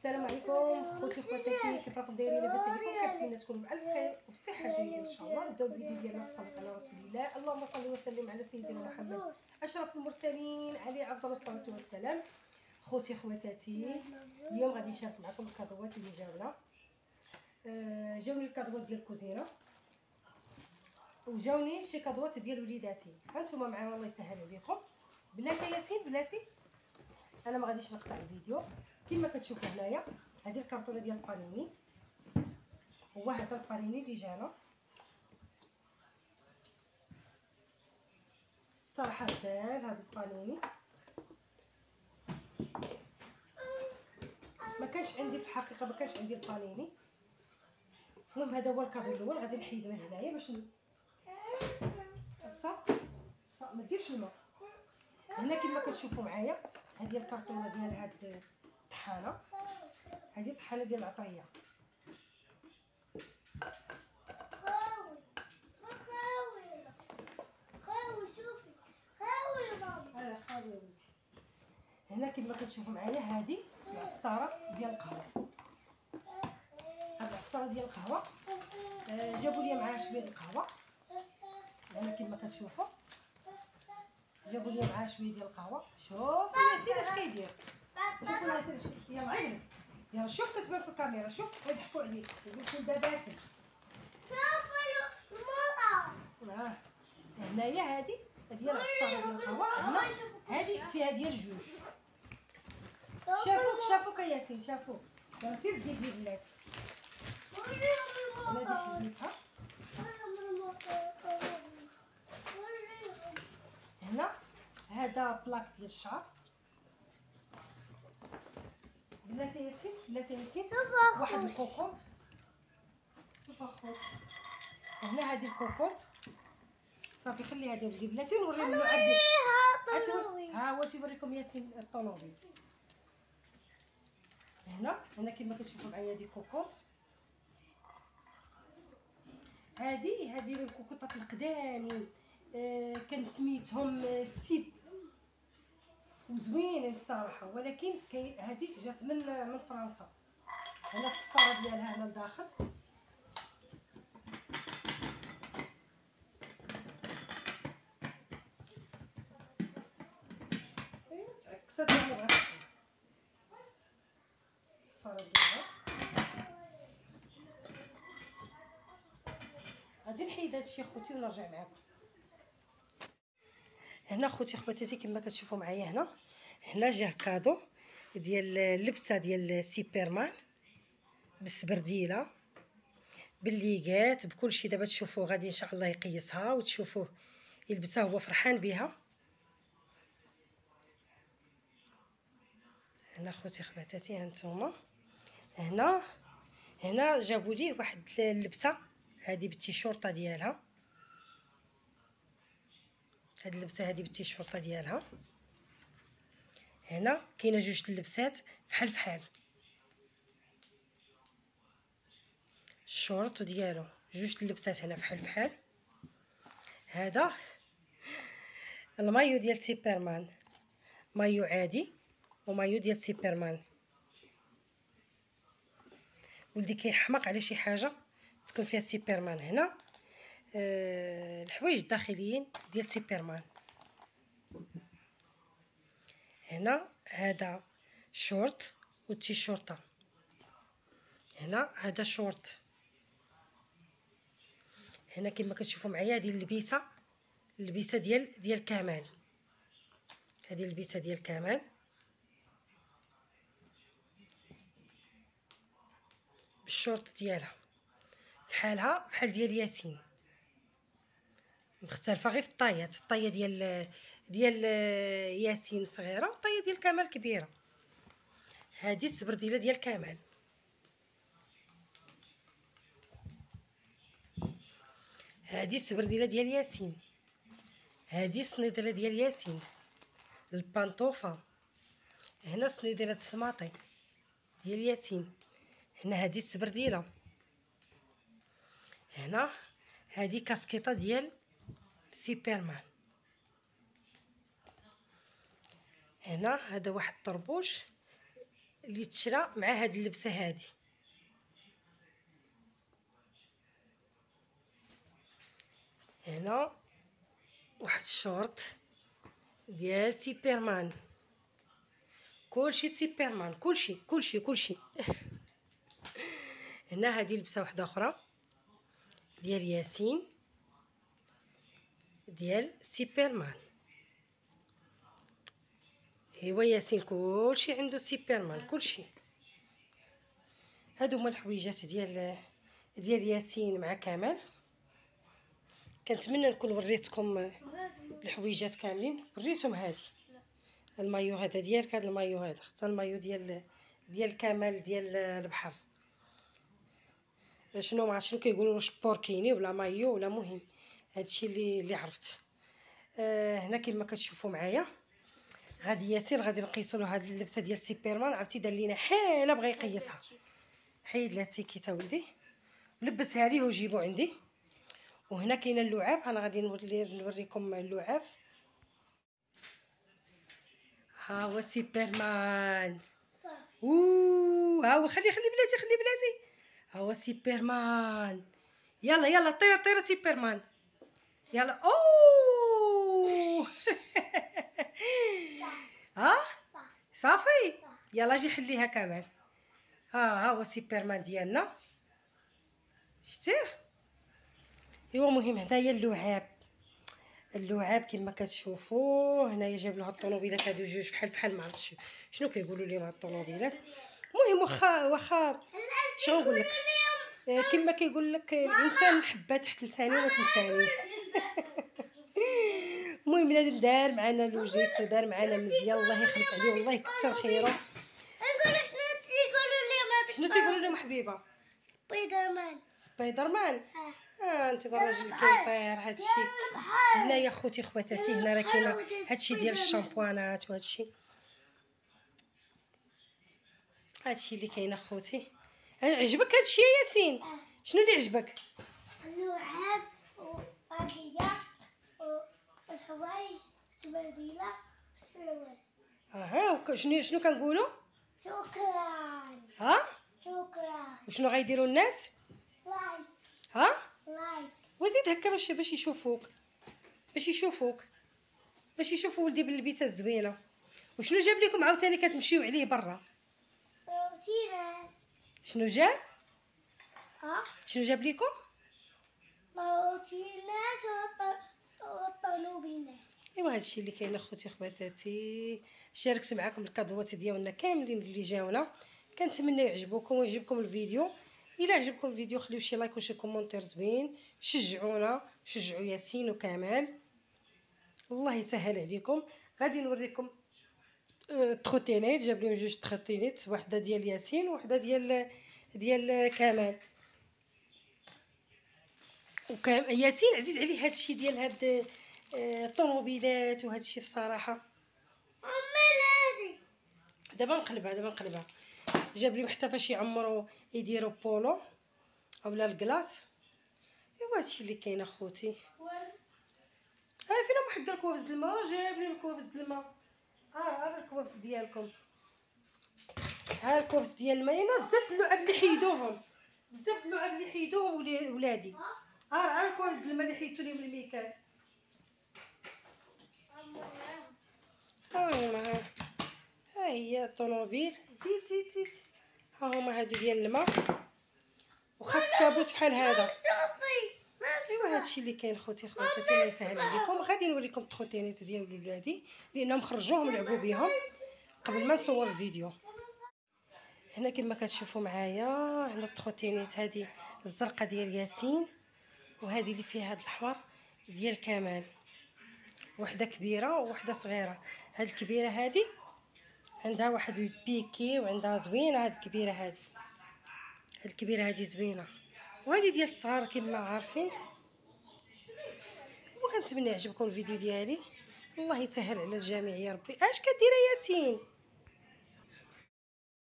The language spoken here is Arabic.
السلام عليكم خوتي خواتاتي، كيف راكم دايرين؟ لاباس عليكم؟ كنتمنى تكونوا بألف خير وبصحه جيده ان شاء الله. نبداو الفيديو ديالنا بالصلاه على رسول الله. اللهم صل وسلم على سيدنا محمد اشرف المرسلين عليه افضل الصلاه والسلام. خوتي خواتاتي، اليوم غادي نشارك معكم الكادوات اللي جاونا. جاوني الكادوات ديال الكوزينه وجاوني شي كادوات ديال وليداتي. هانتوما معايا، الله يسهل عليكم. بلاتي ياسين بلاتي، انا ما غاديش نقطع الفيديو. كما كتشوفوا هنايا هذه الكرتونه ديال البانيني، هو هذا البانيني اللي جانا. الصراحه زاد هذا البانيني ما كانش عندي في الحقيقه، ما كانش عندي البانيني. المهم هذا هو الكادو الاول، غادي نحيد من هنايا باش ما ديرش الماء. هنا كما كتشوفوا معايا هذه الكرتونه ديال هاد الطحانه، هذه الطحانه ديال العطريه. هنا كما كتشوفوا معايا هذه العصاره ديال القهوه. هاد العصاره ديال القهوه جابوا لي معاها شويه القهوه. هنا كما كتشوفوا جابوا لي معاها شويه ديال القهوه. شوف ياسين اش كيدير، شوفوا ياسين يلا عجز، يلا شوف كتبان في الكاميرا، شوف غيضحكوا عليك يقول لك داباتي. هنايا هذه ديال العصاره ديال القهوه، هنا هذه فيها ديال جوج. شافوك ياسين، شافوك. يلا سير دير بلاتي. انا حديتها. هنا هذا بلاك ديال الشعر. بلاتي ياسين واحد الكوكوط. شوف اخوتي هنا هذه الكوكوط. صافي خلي هذا ولدي بلاتي نوريهم له عندي. ها هو تيوريكم ياسين الطونوبيل. هنا كما كتشوفوا معايا هذه الكوكوط. هذه الكوكوطات القدامين، كان سميتهم سيب وزوينين بصراحه، ولكن هذه جات من فرنسا. هنا الصفاره ديالها هنا لداخل. تعكست انا بغيت الصفاره ديالها. غادي نحيد هادشي اخوتي ونرجع معكم. هنا خوتي خواتاتي كما كتشوفوا معايا هنا جا كادو ديال اللبسه ديال سيبرمان بالسبرديله بالليغات بكلشي. دابا تشوفوا غادي ان شاء الله يقيسها وتشوفوه يلبسها، هو فرحان بها. هنا خوتي خواتاتي هانتوما هنا جابوا ليه واحد اللبسه هذه بالتيشورطه ديالها. هاد اللبسه هذه بالتيشورطه ديالها. هنا كاينه جوج اللبسات فحال الشورط ديالو، جوج اللبسات هنا فحال. هذا المايو ديال سيبرمان، مايو عادي ومايو ديال سيبرمان. ولدي كيحماق على شي حاجه تكون فيها سيبرمان. هنا الحوايج الداخليين ديال سيبرمان. هنا هذا شورت والتيشورطه. هنا هذا شورت. هنا كما كتشوفوا معايا هذه اللبسه ديال كمال. هذه اللبسه ديال كمال بالشورت ديالها بحال ديال ياسين، مختلفه غير في الطايات. الطايه ديال ياسين صغيره والطايه ديال كمال كبيره. هذه السبرديله ديال كمال. هذه السبرديله ديال ياسين. هذه السنيدله ديال ياسين، البانطوفه. هنا السنيدله السماطي ديال ياسين. هنا هذه السبرديله. هنا هذه كاسكيطه ديال سيبرمان. هنا هذا واحد الطربوش اللي تشرى مع هاد اللبسه هادي. هنا واحد الشورت ديال سوبرمان، كلشي سوبرمان، كلشي. هنا هادي لبسه واحده اخرى ديال ياسين ديال سوبرمان. ايوا ياسين كلشي عنده سوبرمان كلشي. هادو هما الحويجات ديال ياسين مع كمال. كنتمنى نكون وريتكم الحويجات كاملين. وريتهم هادي المايو هذا ديالك، هذا المايو هذا حتى المايو ديال كمال ديال البحر. شنو ما شنو كيقولوا واش بوركيني ولا مايو ولا، مهم هادشي اللي عرفت. هنا كما كتشوفوا معايا غادي ياسين غادي نقيسوا له هاد اللبسه ديال سوبرمان. عرفتي دار لينا حاله بغى يقيسها، حيد لها التيكيته ولدي لبسها ليه وجيبو عندي. وهنا كاينه اللعاب، انا غادي نوريكم اللعاب. ها هو سوبرمان. ها هو خلي بلاتي ها هو سوبرمان. يلا طير سوبرمان يلا. اوه ها صافي يلا جي حليها كمال. ها هو سوبرمان ديالنا شتيه. ايوا مهم هنايا اللعاب كما كتشوفوا هنايا جاب له الطوموبيلات هادو جوج بحال ما عرفتش شنو كيقولوا لهم هاد الطوموبيلات. المهم واخا شنو نقول لك، كما كيقول لك الانسان محبه تحت لساني وما تنساني. المهم بنادم دار معنا لوجيت ودار معنا مزيان، الله يخلف عليه والله يكثر خيره. نقول لك شنو تيقولوا لهم حبيبه؟ سبايدرمان. انت الراجل كيطير هادشي. هنايا خوتي خواتاتي هنا راه كاينه هادشي ديال الشامبوانات وهادشي اللي كاين اخوتي. عجبك هادشي يا ياسين؟ شنو اللي عجبك؟ اللعاب والطاقيه والحوايج والسباديله والسروال. شنو كنقولوا؟ شكرا. شكرا. وشنو غيديروا الناس؟ لايك. لايك. وزيد هكا باش يشوفوك باش يشوفوا ولدي باللبسه الزوينه. وشنو جاب لكم عاوتاني كتمشيو عليه برا؟ روتيناس. شنو جاب؟ شنو جاب لكم؟ روتيناس والطوموبيلات. ايوا هادشي اللي كاين اخوتي خواتاتي. شاركت معكم الكادوات ديالنا كاملين اللي جاونا. كنتمنى يعجبوكم ويعجبكم الفيديو. الا عجبكم الفيديو خليو شي لايك وشي كومونتير زوين، شجعونا، شجعوا ياسين وكمال، الله يسهل عليكم. غادي نوريكم تخوتينيت، جاب لهم جوج تخوتينيت، واحده ديال ياسين وواحده ديال كمال. ياسين عزيز عليه هادشي ديال هاد الطوموبيلات وهادشي بصراحه. دابا نقلبها جاب لي حتى فاش يعمروا يديروا بولو اولا الكلاص. ايوا هادشي اللي كاين اخوتي. فينا واحد الكوابس الماء، راه جايب لي الكوابس الماء. ها الكوابس ديالكم، ها الكوابس ديال الماء. انا بزاف اللعاب اللي حيدوهم ولادي. ها الكوابس الماء اللي حيدتو لهم الميكات. ها هي الطوموبيل. زيد ها هما هادو ديال الماء. وخاص كابوس بحال هذا. ايوا هادشي اللي كاين خوتي خواتاتي، الله يسهل عليكم. غادي نوريكم التخوتينيت ديال ولادي لانهم خرجوهم لعبوا بهم قبل ما نصور الفيديو. هنا كما كتشوفوا معايا هنا التخوتينيت، هذه الزرقاء ديال ياسين، وهذه اللي فيها هذا الاحمر ديال كمال. وحده كبيره ووحده صغيره. هاد الكبيره هذه عندها واحد البيكي وعندها زوينه. هاد الكبيره هذه زوينه، وهذه ديال الصغار كما عارفين. وكنتمنى يعجبكم الفيديو ديالي، الله يسهل على الجميع يا ربي. اش كدير ياسين؟